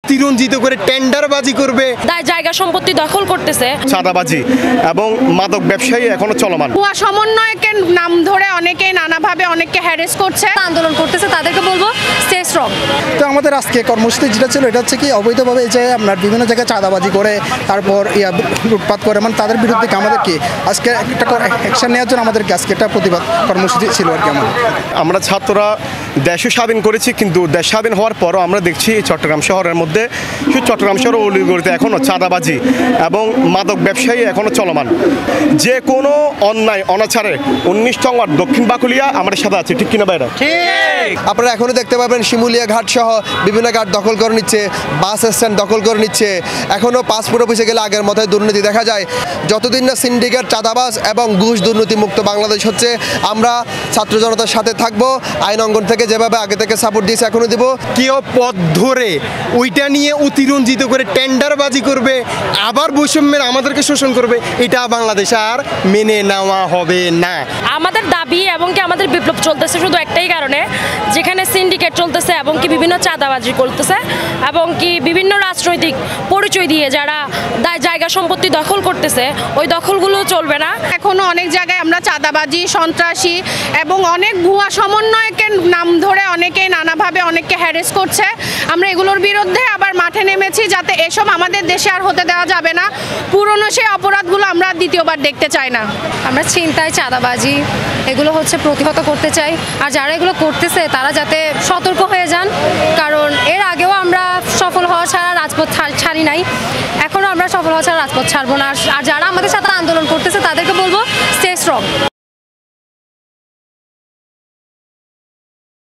অতিরঞ্জিত করে টেন্ডারবাজি করবে, জায়গা সম্পত্তি দখল করতেছে, চাঁদাবাজি এবং মাদক ব্যবসায়ী এখনো চলমান। ভুয়া সমন্বয়কের নাম ধরে অনেকে নানাভাবে অনেককে হ্যারেস করছে, আন্দোলন করতেছে, তাদেরকে বলবো স্টে স্ট্রং। তো আমাদের আজকে কর্মসূচি যেটা ছিল এটা হচ্ছে কি অবৈধভাবে যে আপনার বিভিন্ন জায়গায় চাঁদাবাজি করে তারপর লুটপাট করে, মানে তাদের বিরুদ্ধে আমাদের কি আজকে একটা অ্যাকশন নেওয়ার জন্য আমাদেরকে আজকে একটা প্রতিবাদ কর্মসূচি ছিল আর কি। আমরা ছাত্ররা দেশও স্বাধীন করেছি, কিন্তু দেশ স্বাধীন হওয়ার পরও আমরা দেখছি চট্টগ্রাম শহরের মধ্যে, শুধু চট্টগ্রাম শহর অলিগলিতে এখনও চাঁদাবাজি এবং মাদক ব্যবসায়ী এখনও চলমান। যে কোনো অন্যায় অনাচারে 19 ওয়ার্ড দক্ষিণ বাকুলিয়া আমাদের সাথে আছে, ঠিক কিনা ভাইরা? আপনারা এখনও দেখতে পাবেন শিমুলিয়া ঘাট সহ বিভিন্ন ঘাট দখল করে নিচ্ছে, বাস স্ট্যান্ড দখল করে নিচ্ছে। এখনও পাসপোর্ট অফিসে গেলে আগের মতোই দুর্নীতি দেখা যায়। যতদিন না সিন্ডিকেট, চাঁদাবাজ এবং ঘুষ দুর্নীতি মুক্ত বাংলাদেশ হচ্ছে, আমরা ছাত্র জনতার সাথে থাকবো। আইন অঙ্গন থেকে যেভাবে আগে থেকে সাপোর্ট দিয়েছে এখনও দিব। কেউ পথ ধরে ওইটা নিয়ে অতিরঞ্জিত করে টেন্ডারবাজি করবে, আবার বৈষম্যের আমাদেরকে শোষণ করবে, এটা বাংলাদেশ আর মেনে নেওয়া হবে না। আমাদের দাবি এবং কি আমাদের বিপ্লব চলতেছে শুধু একটাই কারণে, যেখানে সিন্ডিকেট চলতেছে এবং কি বিভিন্ন চাঁদাবাজি করতেছে এবং কি বিভিন্ন রাজনৈতিক পরিচয় দিয়ে যারা জায়গা সম্পত্তি দখল করতেছে, ওই দখলগুলো চলবে না। এখনো অনেক জায়গায় আমরা চাঁদাবাজি, সন্ত্রাসী এবং অনেক ভুয়া সমন্বয়কের নাম ধরে অনেকে নানাভাবে অনেককে হ্যারেস করছে। আমরা এগুলোর বিরুদ্ধে আবার মাঠে নেমেছি, যাতে এসব আমাদের দেশে আর হতে দেওয়া যাবে না। পুরনো সেই অপরাধগুলো আমরা দ্বিতীয়বার দেখতে চাই না। আমরা ছিনতাই, চাঁদাবাজি এগুলো হচ্ছে প্রতিহত করতে চাই, আর যারা এগুলো করতেছে তারা যাতে সতর্ক হয়ে যান, কারণ এর আগেও আমরা সফল হওয়া ছাড়া রাজপথ ছাড়ি নাই, এখনও আমরা সফল হওয়া ছাড়া রাজপথ ছাড়বো না। আর যারা আমাদের সাথে আন্দোলন করতেছে তাদেরকে বলবো স্টে স্ট্রং।